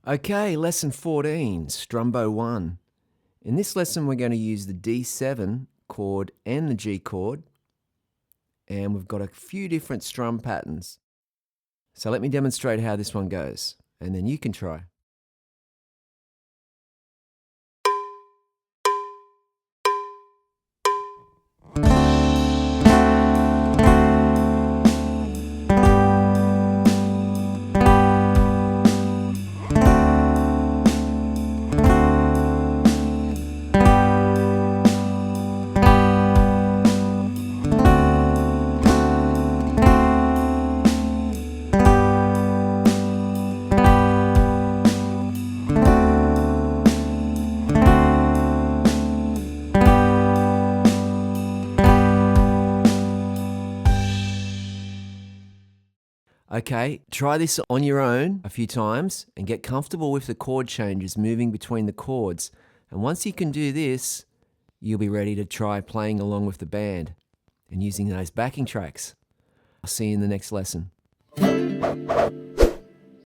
Okay, lesson 14, Strumbo 1. In this lesson, we're going to use the D7 chord and the G chord, and we've got a few different strum patterns. So let me demonstrate how this one goes, and then you can try. Okay, try this on your own a few times and get comfortable with the chord changes moving between the chords. And once you can do this, you'll be ready to try playing along with the band and using those backing tracks. I'll see you in the next lesson.